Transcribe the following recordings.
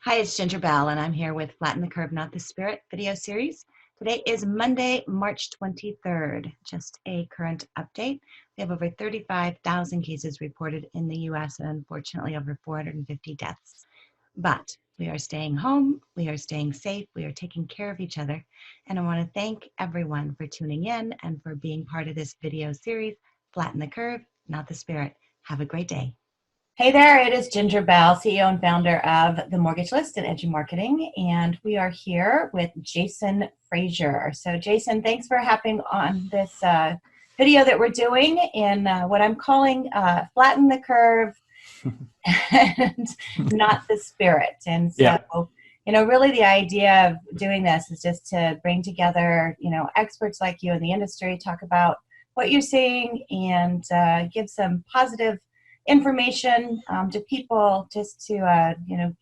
Hi, it's Ginger Bell, and I'm here with Flatten the Curve, Not the Spirit video series. Today is Monday, March 23rd. Just a current update. We have over 35,000 cases reported in the U.S. and unfortunately over 450 deaths. But we are staying home, we are staying safe, we are taking care of each other. And I want to thank everyone for tuning in and for being part of this video series, Flatten the Curve, Not the Spirit. Have a great day. Hey there, it is Ginger Bell, CEO and founder of The Mortgage List and Edge Marketing, and we are here with Jason Frazier. So Jason, thanks for hopping on this video that we're doing in what I'm calling Flatten the Curve and Not the Spirit. And so, really the idea of doing this is just to bring together, experts like you in the industry, talk about what you're seeing and give some positive information to people just to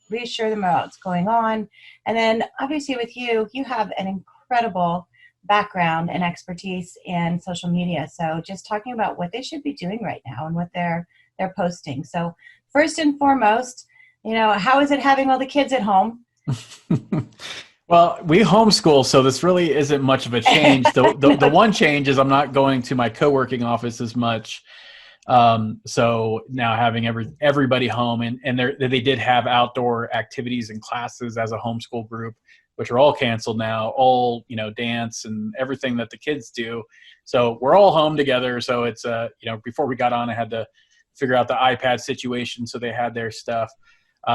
reassure them about what's going on. And then obviously with you have an incredible background and expertise in social media, so just talking about what they should be doing right now and what they're posting. So first and foremost, how is it having all the kids at home? Well, we homeschool, so this really isn't much of a change. The one change is I'm not going to my co-working office as much. So now having everybody home, and they did have outdoor activities and classes as a homeschool group, which are all canceled now, all, dance and everything that the kids do. So we're all home together. So it's, before we got on, I had to figure out the iPad situation. So they had their stuff.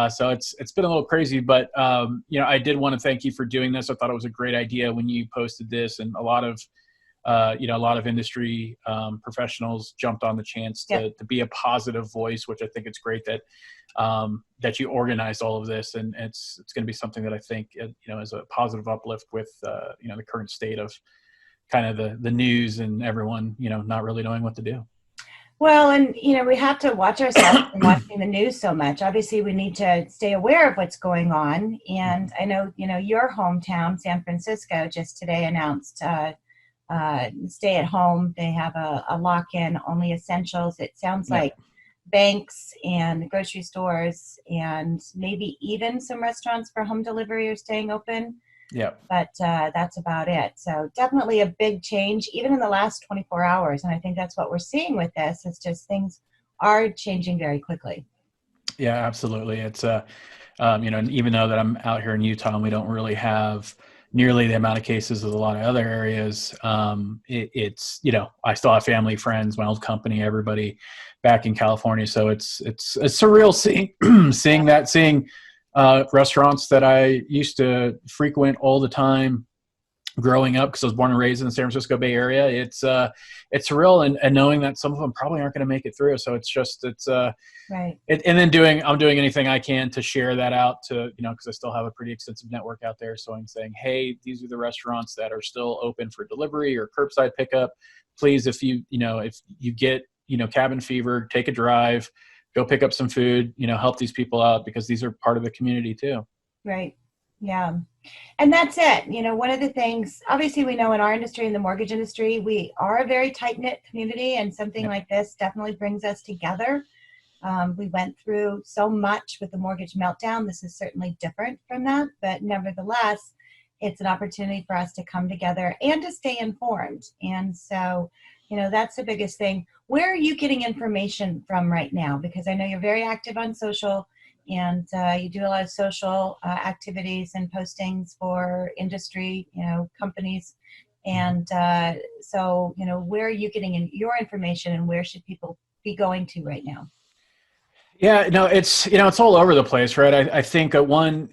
So it's been a little crazy, but, I did want to thank you for doing this. I thought it was a great idea when you posted this, and a lot of industry professionals jumped on the chance to be a positive voice, which I think it's great that that you organized all of this, and it's going to be something that I think is a positive uplift with the current state of kind of the news and everyone not really knowing what to do. Well, and we have to watch ourselves from watching the news so much. Obviously, we need to stay aware of what's going on, and I know your hometown, San Francisco, just today announced stay at home. They have a lock-in, only essentials. It sounds like banks and grocery stores and maybe even some restaurants for home delivery are staying open. Yeah. But that's about it. So definitely a big change, even in the last 24 hours. And I think that's what we're seeing with this. It's just things are changing very quickly. Yeah, absolutely. It's, and even though that I'm out here in Utah and we don't really have nearly the amount of cases as a lot of other areas, it's I still have family, friends, my old company, everybody back in California. So it's surreal seeing restaurants that I used to frequent all the time growing up, because I was born and raised in the San Francisco Bay Area. It's surreal, and knowing that some of them probably aren't going to make it through. So it's right. And then I'm doing anything I can to share that out to, because I still have a pretty extensive network out there. So I'm saying, hey, these are the restaurants that are still open for delivery or curbside pickup. Please, if you get, cabin fever, take a drive, go pick up some food, help these people out, because these are part of the community too. Right. Yeah. And that's it. One of the things, obviously we know in our industry, in the mortgage industry, we are a very tight-knit community, and something like this definitely brings us together. We went through so much with the mortgage meltdown. This is certainly different from that, but nevertheless, it's an opportunity for us to come together and to stay informed. And so, that's the biggest thing. Where are you getting information from right now? Because I know you're very active on social, and you do a lot of social activities and postings for industry, companies. And so, where are you getting your information, and where should people be going to right now? Yeah, no, it's all over the place, right? I think luckily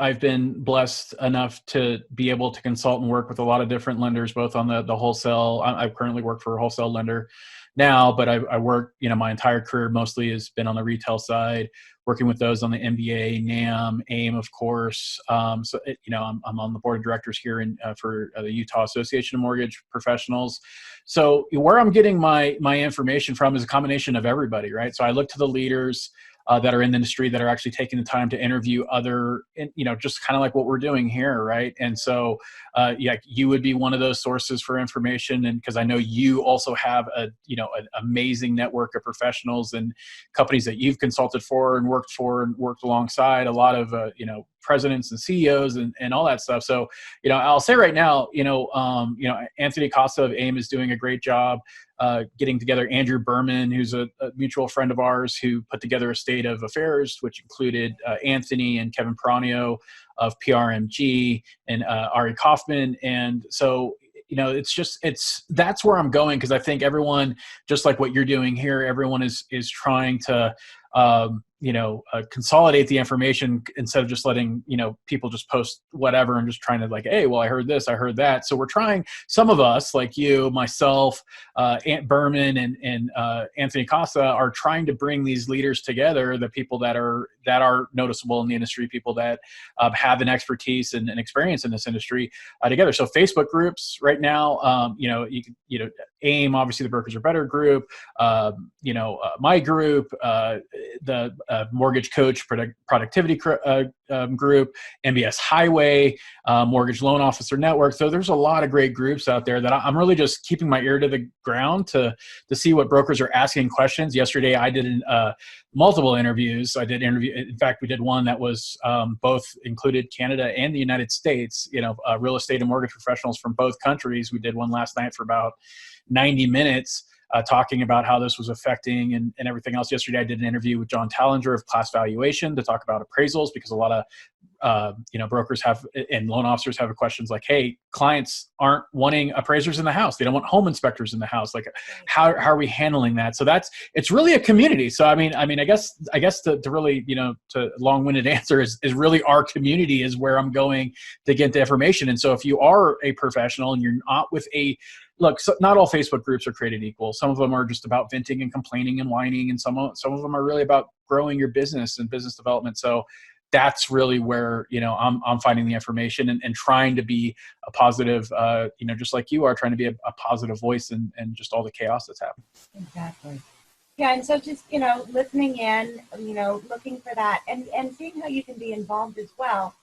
I've been blessed enough to be able to consult and work with a lot of different lenders, both on the wholesale. I currently work for a wholesale lender now, but I work, my entire career mostly has been on the retail side, working with those on the MBA, NAM, AIM, of course. I'm on the board of directors here for the Utah Association of Mortgage Professionals. So where I'm getting my information from is a combination of everybody, right? So I look to the leaders. that are in the industry that are actually taking the time to interview other, just kind of like what we're doing here, right? And so, yeah, you would be one of those sources for information, and because I know you also have an amazing network of professionals and companies that you've consulted for and worked alongside a lot of presidents and CEOs and all that stuff. So, I'll say right now, Anthony Costa of AIM is doing a great job getting together Andrew Berman, who's a mutual friend of ours, who put together a state of affairs, which included Anthony and Kevin Peranio of PRMG and Ari Kaufman. And so, that's where I'm going, because I think everyone, just like what you're doing here, everyone is trying to consolidate the information instead of just letting people just post whatever and just trying to hey, well, I heard this, I heard that. So we're trying, some of us like you, myself, Ant Berman and Anthony Costa are trying to bring these leaders together, the people that are noticeable in the industry, people that have an expertise and experience in this industry together. So Facebook groups right now, AIM, obviously the Brokers Are Better group, my group, the Mortgage Coach Productivity group, MBS Highway, Mortgage Loan Officer Network. So there's a lot of great groups out there that I'm really just keeping my ear to the ground to see what brokers are asking questions. Yesterday, I did multiple interviews. In fact, we did one that was both included Canada and the United States, real estate and mortgage professionals from both countries. We did one last night for about 90 minutes. Talking about how this was affecting and everything else. Yesterday, I did an interview with John Tallinger of Class Valuation to talk about appraisals, because a lot of brokers have and loan officers have questions like, hey, clients aren't wanting appraisers in the house. They don't want home inspectors in the house. How are we handling that? So it's really a community. So, I guess to really, to long-winded answer is really our community is where I'm going to get the information. And so if you are a professional and you're not with look, so not all Facebook groups are created equal. Some of them are just about venting and complaining and whining, and some of them are really about growing your business and business development. So that's really where I'm finding the information and trying to be a positive, just like you are, trying to be a positive voice and just all the chaos that's happening. Exactly. Yeah, and so just listening in, looking for that and seeing how you can be involved as well.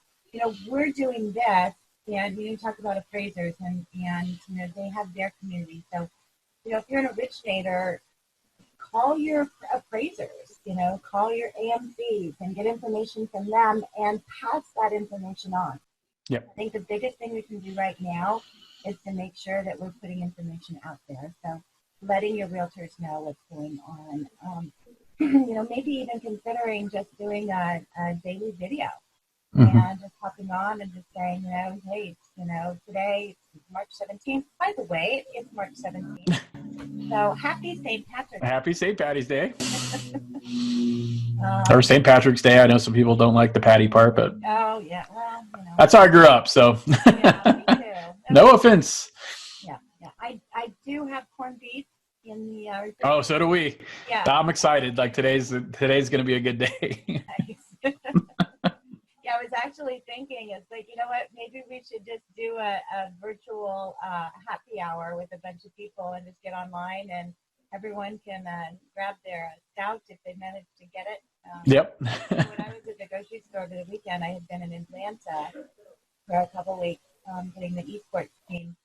We're doing this. And you talk about appraisers and they have their community. So, if you're an originator, call your appraisers, call your AMCs and get information from them and pass that information on. Yep. I think the biggest thing we can do right now is to make sure that we're putting information out there. So letting your realtors know what's going on. Maybe even considering just doing a daily video. Mm-hmm. And just hopping on and just saying, hey, today is March 17th. By the way, it's March 17th. So happy St. Patrick's Day. Happy St. Patty's Day. Or St. Patrick's Day. I know some people don't like the patty part, but oh yeah, well, that's how I grew up. So yeah, me too. No offense. Yeah. I do have corned beef in the. Oh, so do we. Yeah. I'm excited. Today's going to be a good day. Nice. Yeah, I was actually thinking, it's what, maybe we should just do a virtual happy hour with a bunch of people and just get online and everyone can grab their stout if they manage to get it. Yep. When I was at the grocery store over the weekend, I had been in Atlanta for a couple weeks getting the esports team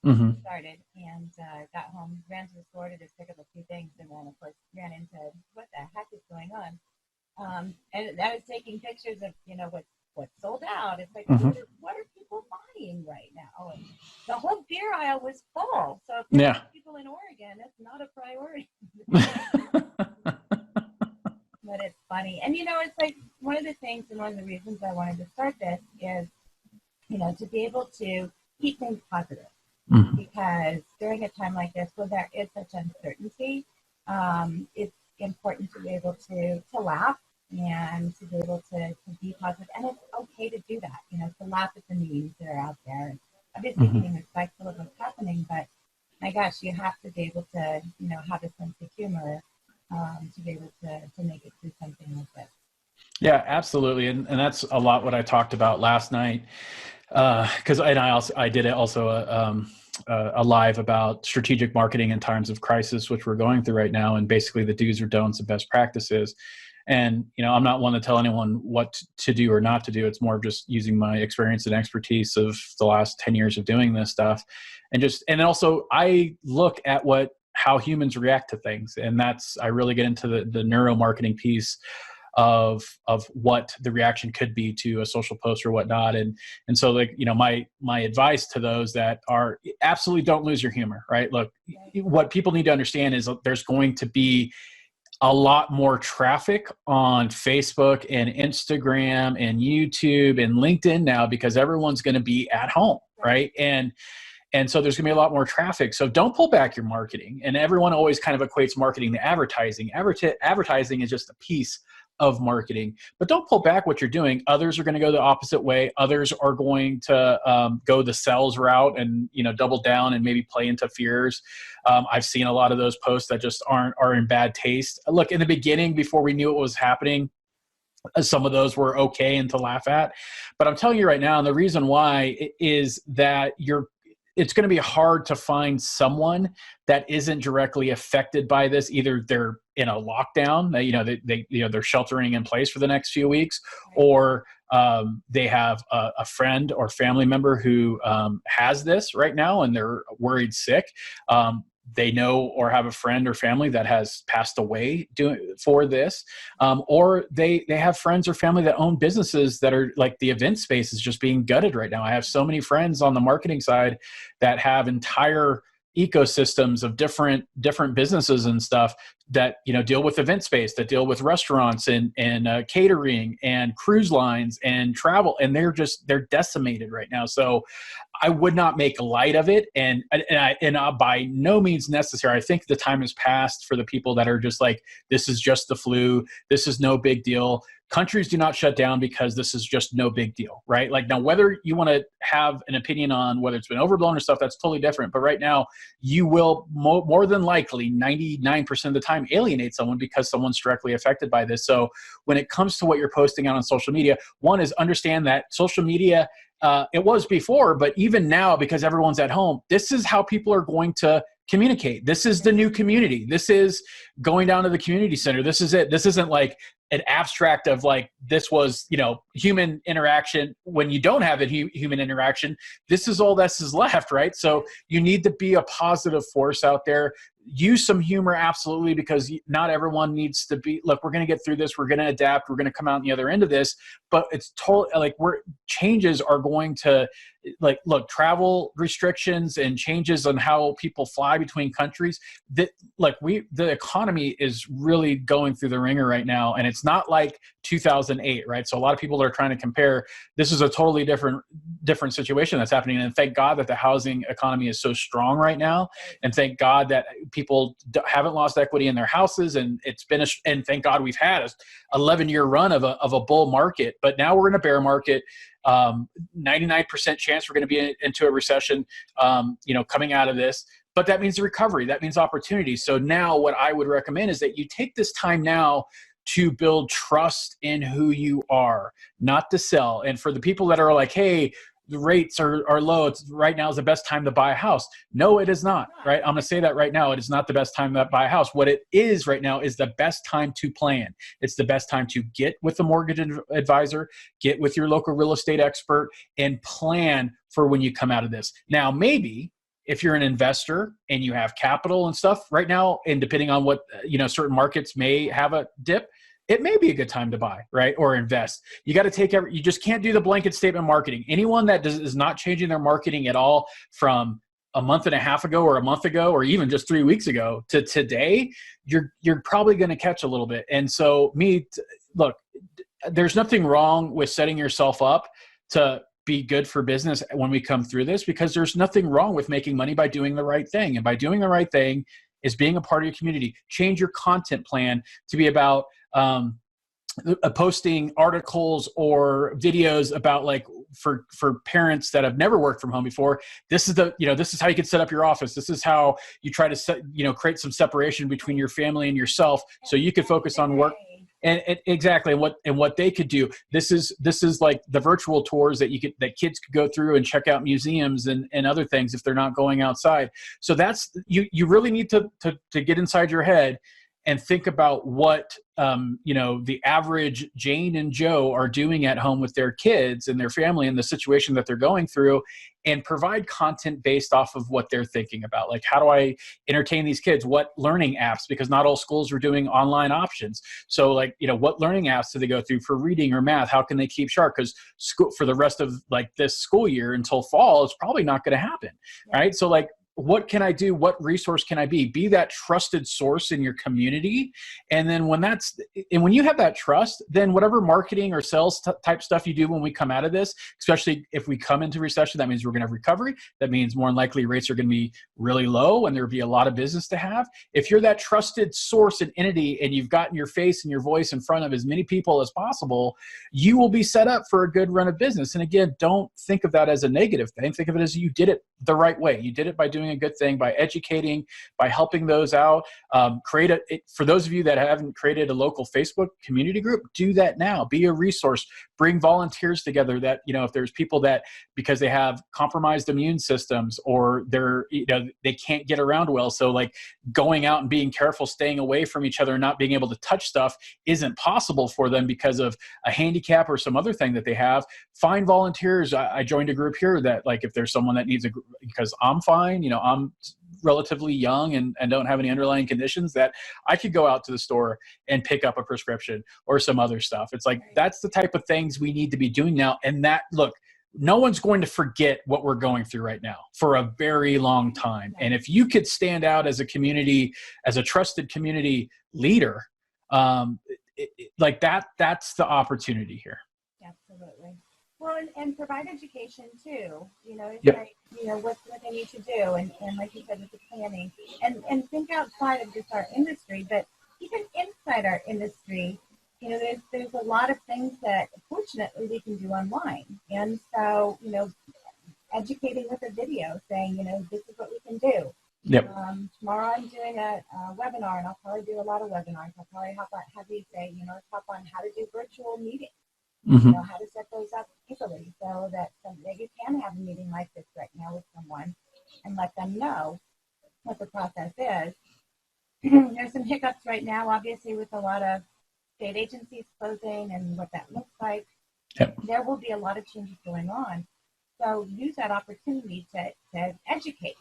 started and got home, ran to the store to just pick up a few things and then, of course, ran into what the heck is going on. And I was taking pictures of, what's sold out. It's like, what are people buying right now? And the whole beer aisle was full. So if there's people in Oregon, it's not a priority. But it's funny. And, it's like one of the things and one of the reasons I wanted to start this is, to be able to keep things positive. Mm-hmm. Because during a time like this, where there is such uncertainty, it's important to be able to laugh and to be able to be positive. And it's okay to do that, to laugh at the memes that are out there. Obviously being respectful of what's happening, but my gosh, you have to be able to, have a sense of humor to be able to make it through something like this. Yeah, absolutely. And that's a lot what I talked about last night. Because I did also a live about strategic marketing in times of crisis, which we're going through right now, and basically the do's or don'ts and best practices. And, I'm not one to tell anyone what to do or not to do. It's more of just using my experience and expertise of the last 10 years of doing this stuff. And also I look at how humans react to things. And I really get into the neuromarketing piece of what the reaction could be to a social post or whatnot. And so my advice to those that are absolutely don't lose your humor, right? Look, what people need to understand is there's going to be a lot more traffic on Facebook and Instagram and YouTube and LinkedIn now because everyone's going to be at home, right? And so there's going to be a lot more traffic. So don't pull back your marketing. And everyone always kind of equates marketing to advertising. Advertising is just a piece of marketing, but don't pull back what you're doing. Others are going to go the opposite way. Others are going to go the sales route and double down and maybe play into fears. I've seen a lot of those posts that just are in bad taste. Look, in the beginning, before we knew what was happening, some of those were okay and to laugh at. But I'm telling you right now, and the reason why is that it's going to be hard to find someone that isn't directly affected by this. Either they're in a lockdown, they're sheltering in place for the next few weeks, or they have a friend or family member who has this right now and they're worried sick. They know or have a friend or family that has passed away for this, or they have friends or family that own businesses that are like the event space is just being gutted right now. I have so many friends on the marketing side that have entire ecosystems of different businesses and stuff that deal with event space, that deal with restaurants and catering and cruise lines and travel, and they're decimated right now. So I would not make light of it, and by no means necessary. I think the time has passed for the people that are just like, this is just the flu, this is no big deal. Countries do not shut down because this is just no big deal, right? Like now, whether you want to have an opinion on whether it's been overblown or stuff, that's totally different. But right now, you will more than likely 99% of the time alienate someone because someone's directly affected by this. So when it comes to what you're posting out on social media, one is understand that social media, it was before, but even now, because everyone's at home, this is how people are going to communicate. This is the new community. This is going down to the community center. This is it. This isn't like an abstract of like, this was, human interaction when you don't have a human interaction. This is all this is left, right? So you need to be a positive force out there. Use some humor, absolutely, because not everyone needs to be, look, we're going to get through this. We're going to adapt. We're going to come out on the other end of this, but it's totally like changes are going to look, travel restrictions and changes on how people fly between countries the economy is really going through the ringer right now. And it's not like 2008, right? So a lot of people are trying to compare. This is a totally different situation that's happening. And thank God that the housing economy is so strong right now. And thank God that people haven't lost equity in their houses. And it's been and thank God we've had a 11-year run of a bull market, but now we're in a bear market. 99% chance we're going to be into a recession, coming out of this. But that means recovery. That means opportunity. So now what I would recommend is that you take this time now to build trust in who you are, not to sell. And for the people that are like, hey, the rates are low, right now is the best time to buy a house. No, it is not, right? I'm going to say that right now. It is not the best time to buy a house. What it is right now is the best time to plan. It's the best time to get with a mortgage advisor, get with your local real estate expert, and plan for when you come out of this. Now, maybe if you're an investor and you have capital and stuff right now, and depending on what, certain markets may have a dip, it may be a good time to buy, right? Or invest. You got to you just can't do the blanket statement marketing. Anyone that is not changing their marketing at all from a month and a half ago or a month ago, or even just 3 weeks ago to today, you're probably going to catch a little bit. And so look, there's nothing wrong with setting yourself up to be good for business when we come through this, because there's nothing wrong with making money by doing the right thing. And by doing the right thing is being a part of your community. Change your content plan to be about posting articles or videos about, like, for parents that have never worked from home before. This is this is how you can set up your office. This is how you try to create some separation between your family and yourself, so you can focus on work. And exactly, and what they could do. This is like the virtual tours that kids could go through and check out museums and other things if they're not going outside. So that's you really need to get inside your head and think about what, the average Jane and Joe are doing at home with their kids and their family and the situation that they're going through, and provide content based off of what they're thinking about. Like, how do I entertain these kids? What learning apps? Because not all schools are doing online options. So like, what learning apps do they go through for reading or math? How can they keep sharp? Because school for the rest of like this school year until fall, it's probably not going to happen. Yeah. Right. So like, what can I do? What resource can I be? Be that trusted source in your community. And then when you have that trust, then whatever marketing or sales type stuff you do when we come out of this, especially if we come into recession, that means we're going to have recovery. That means more than likely rates are going to be really low and there'll be a lot of business to have. If you're that trusted source and entity and you've gotten your face and your voice in front of as many people as possible, you will be set up for a good run of business. And again, don't think of that as a negative thing. Think of it as you did it the right way. You did it by doing a good thing, by educating, by helping those out. For those of you that haven't created a local Facebook community group, do that now. Be a resource. Bring volunteers together that, if there's people that, because they have compromised immune systems or they can't get around well. So like going out and being careful, staying away from each other and not being able to touch stuff isn't possible for them because of a handicap or some other thing that they have. Find volunteers. I joined a group here that like, if there's someone that needs because I'm fine, I'm relatively young and don't have any underlying conditions, that I could go out to the store and pick up a prescription or some other stuff. It's like, that's the type of things we need to be doing now. And look, no one's going to forget what we're going through right now for a very long time. And if you could stand out as a community, as a trusted community leader, like that's the opportunity here. Absolutely. Well, and provide education too. Yep. What they need to do, and like you said, with the planning, and think outside of just our industry, but even inside our industry, there's a lot of things that fortunately we can do online, and so educating with a video, saying this is what we can do. Yep. Tomorrow I'm doing a webinar, and I'll probably do a lot of webinars. I'll probably have you say, talk on how to do virtual meetings. Mm-hmm. How to set those up easily so that you can have a meeting like this right now with someone and let them know what the process is. There's some hiccups right now, obviously, with a lot of state agencies closing and what that looks like. Yep. There will be a lot of changes going on. So use that opportunity to educate.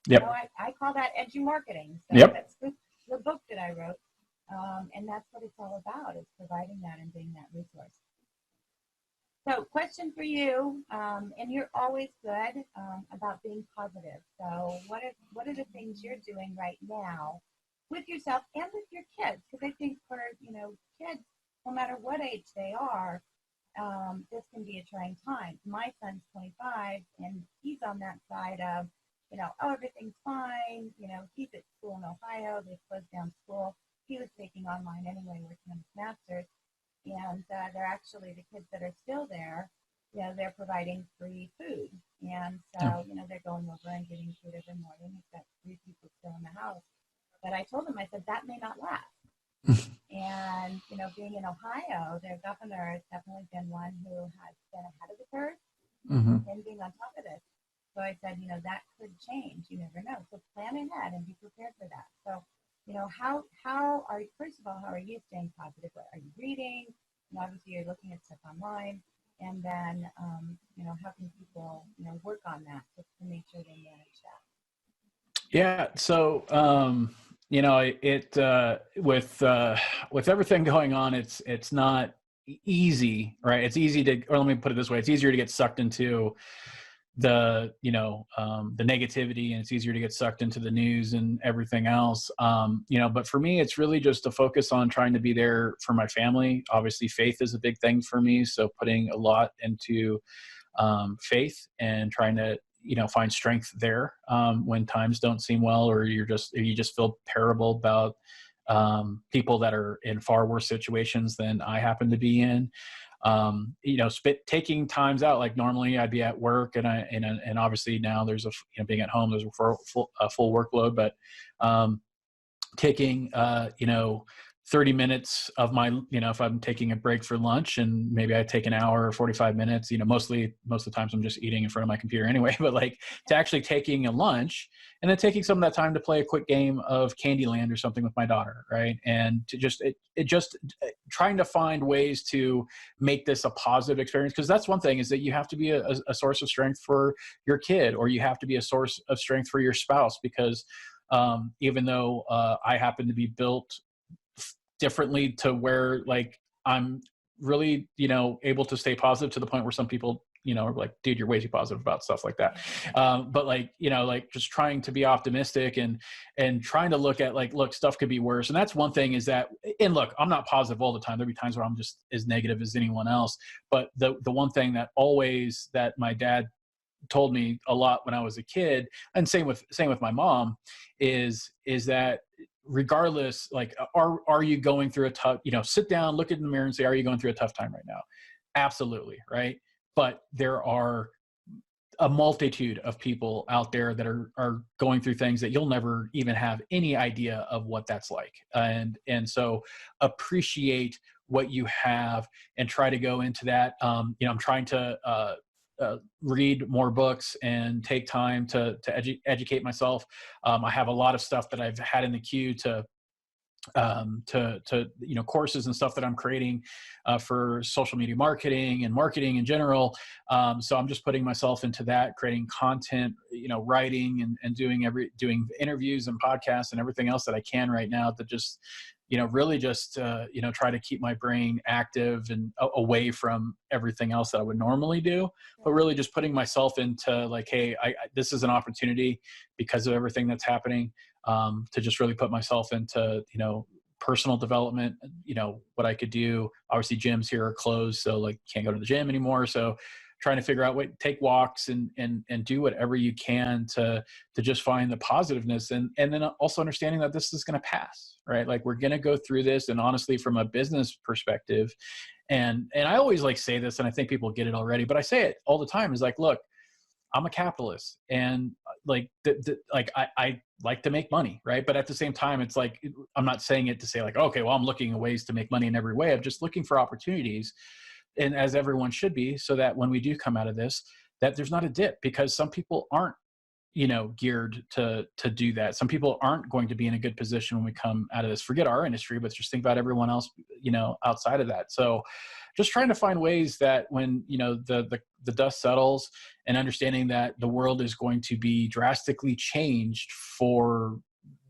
Yep. I call that edu marketing. So yep. That's the book that I wrote. And that's what it's all about, is providing that and being that resource. So question for you, and you're always good about being positive. So what are the things you're doing right now with yourself and with your kids? Because I think for, kids, no matter what age they are, this can be a trying time. My son's 25, and he's on that side of, everything's fine. He's at school in Ohio. They closed down school. He was taking online anyway, working on his master's. And they're actually, the kids that are still there, they're providing free food. And so, they're going over and getting food every morning. We've got 3 people still in the house. But I told them, I said, that may not last. And, being in Ohio, their governor has definitely been one who has been ahead of the curve and being on top of this. So I said, that could change. You never know. So plan ahead and be prepared for that. So, how are you, first of all, how are you staying positive? What are you reading? Obviously you're looking at stuff online, and then, how can people, work on that just to make sure they manage that? Yeah. So, with everything going on, it's not easy, right? It's easy to, or let me put it this way. It's easier to get sucked into the negativity, and it's easier to get sucked into the news and everything else. But for me, it's really just to focus on trying to be there for my family. Obviously faith is a big thing for me. So putting a lot into faith and trying to, find strength there when times don't seem well, or you just feel terrible about people that are in far worse situations than I happen to be in. Taking times out, like normally I'd be at work and obviously now there's being at home, there's a full workload, but taking, 30 minutes of my, if I'm taking a break for lunch, and maybe I take an hour or 45 minutes, most of the times I'm just eating in front of my computer anyway, but like to actually taking a lunch and then taking some of that time to play a quick game of Candyland or something with my daughter. Right. And to just, trying to find ways to make this a positive experience. Cause that's one thing, is that you have to be a source of strength for your kid, or you have to be a source of strength for your spouse, because even though I happen to be built differently to where like I'm really, able to stay positive to the point where some people, are like, dude, you're way too positive about stuff like that. But like, like just trying to be optimistic and trying to look at like, look, stuff could be worse. And that's one thing, is that, and look, I'm not positive all the time. There'll be times where I'm just as negative as anyone else. But the one thing that my dad told me a lot when I was a kid, and same with my mom, is that regardless, like, are you going through a tough, sit down, look in the mirror and say, are you going through a tough time right now? Absolutely. Right. But there are a multitude of people out there that are going through things that you'll never even have any idea of what that's like. And so appreciate what you have and try to go into that. I'm trying to, read more books and take time to educate myself. I have a lot of stuff that I've had in the queue to courses and stuff that I'm creating for social media marketing and marketing in general. So I'm just putting myself into that, creating content, writing and doing interviews and podcasts and everything else that I can right now, to just really just, try to keep my brain active and away from everything else that I would normally do, but really just putting myself into like, hey, this is an opportunity because of everything that's happening, to just really put myself into, personal development, what I could do. Obviously gyms here are closed, so like can't go to the gym anymore. So trying to figure out take walks and do whatever you can to just find the positiveness, and then also understanding that this is going to pass, right? Like we're going to go through this. And honestly, from a business perspective, and I always like say this, and I think people get it already, but I say it all the time, is like, look, I'm a capitalist, and like I like to make money, right? But at the same time, it's like, I'm not saying it to say like, okay, well, I'm looking at ways to make money in every way. I'm just looking for opportunities, and as everyone should be, so that when we do come out of this, that there's not a dip, because some people aren't, geared to do that. Some people aren't going to be in a good position when we come out of this. Forget our industry, but just think about everyone else, outside of that. So just trying to find ways that when, the dust settles, and understanding that the world is going to be drastically changed for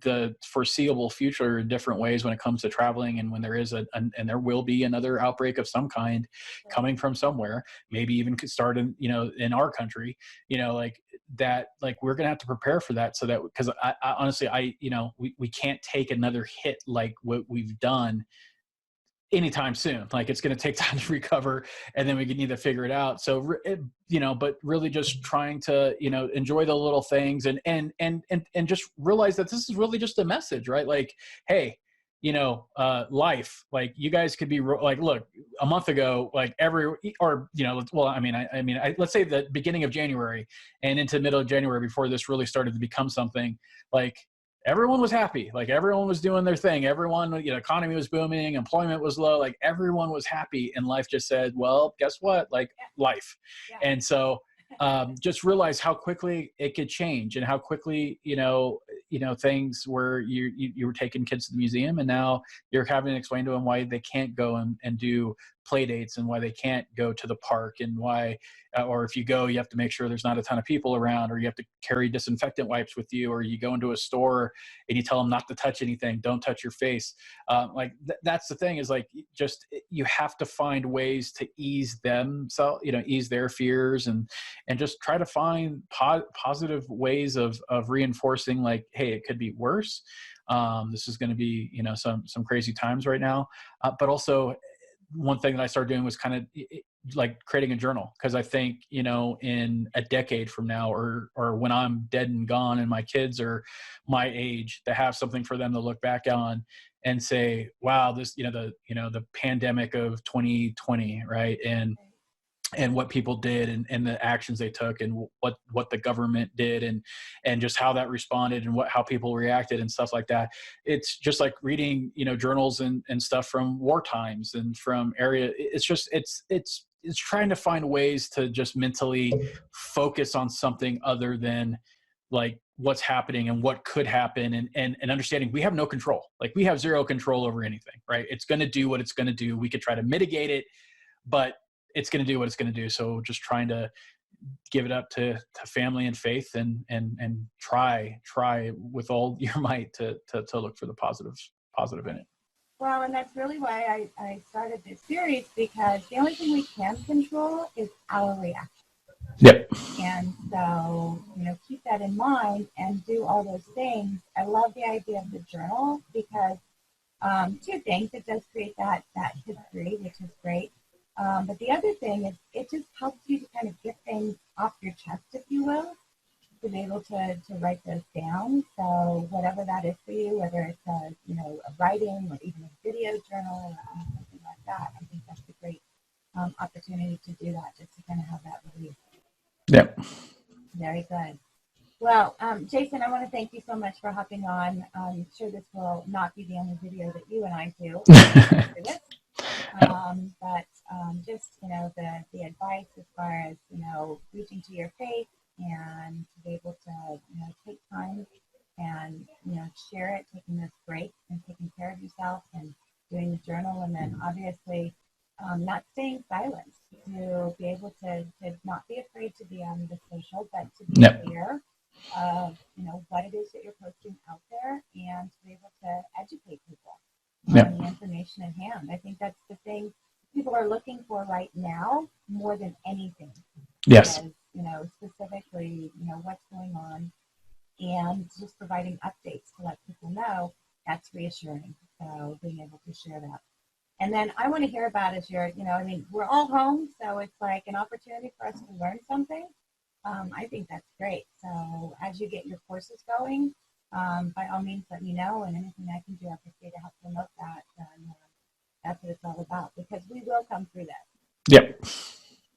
the foreseeable future in different ways when it comes to traveling, and when there is and there will be another outbreak of some kind coming from somewhere, maybe even could start in in our country, like that, like we're gonna have to prepare for that, so that, because I honestly, we can't take another hit like what we've done anytime soon. Like it's going to take time to recover, and then we need to figure it out. So, but really just trying to, enjoy the little things, and just realize that this is really just a message, right? Like, hey, life, like you guys could be like, look, a month ago, like let's say the beginning of January and into the middle of January, before this really started to become something, like everyone was happy. Like everyone was doing their thing. Everyone, economy was booming, employment was low. Like everyone was happy, and life just said, well, guess what? Like life. Yeah. And so, just realize how quickly it could change, and how quickly, things where you were taking kids to the museum, and now you're having to explain to them why they can't go and do play dates, and why they can't go to the park, and why, or if you go, you have to make sure there's not a ton of people around, or you have to carry disinfectant wipes with you, or you go into a store and you tell them not to touch anything, don't touch your face. That's the thing, is like, just, you have to find ways to ease them, so, ease their fears, and just try to find positive ways of reinforcing, like, hey, it could be worse. This is going to be, some crazy times right now. But also, one thing that I started doing was kind of like creating a journal, because I think, in a decade from now, or when I'm dead and gone and my kids are my age, to have something for them to look back on and say, wow, this, the pandemic of 2020, right? And and what people did, and the actions they took, and what the government did, and just how that responded, and how people reacted and stuff like that. It's just like reading, journals and stuff from war times and from area. It's just, it's trying to find ways to just mentally focus on something other than like what's happening and what could happen, and understanding we have no control. Like, we have zero control over anything, right? It's going to do what it's going to do. We could try to mitigate it, but it's going to do what it's going to do. So just trying to give it up to family and faith, and try with all your might to look for the positive in it. Well, and that's really why I started this series, because the only thing we can control is our reaction. Yep. And so, keep that in mind and do all those things. I love the idea of the journal because two things. It does create that history, which is great. But the other thing is it just helps you to kind of get things off your chest, if you will, to be able to write those down. So whatever that is for you, whether it's a writing or even a video journal or something like that, I think that's a great opportunity to do that, just to kind of have that release. Yep. Very good. Well, Jason, I want to thank you so much for hopping on. I'm sure this will not be the only video that you and I do. But just, the advice as far as, reaching to your faith and to be able to, take time and, share it, taking those breaks and taking care of yourself and doing the journal, and then obviously not staying silent, to be able to not be afraid to be on the social, but to be aware of, what it is that you're posting out there, and to be able to educate people on the information at hand. I think that's the thing people are looking for right now more than anything. Yes. Because, specifically, what's going on, and just providing updates to let people know, that's reassuring. So being able to share that. And then I want to hear about is your, we're all home, so it's like an opportunity for us to learn something. I think that's great. So as you get your courses going, by all means, let me know, and anything I can do, I appreciate to help promote that. And that's what it's all about, because we will come through that. Yep.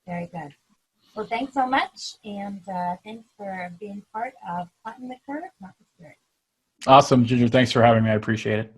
Very good. Well, thanks so much, and thanks for being part of Flatten the Curve, Not the Spirit. Awesome, Ginger. Thanks for having me. I appreciate it.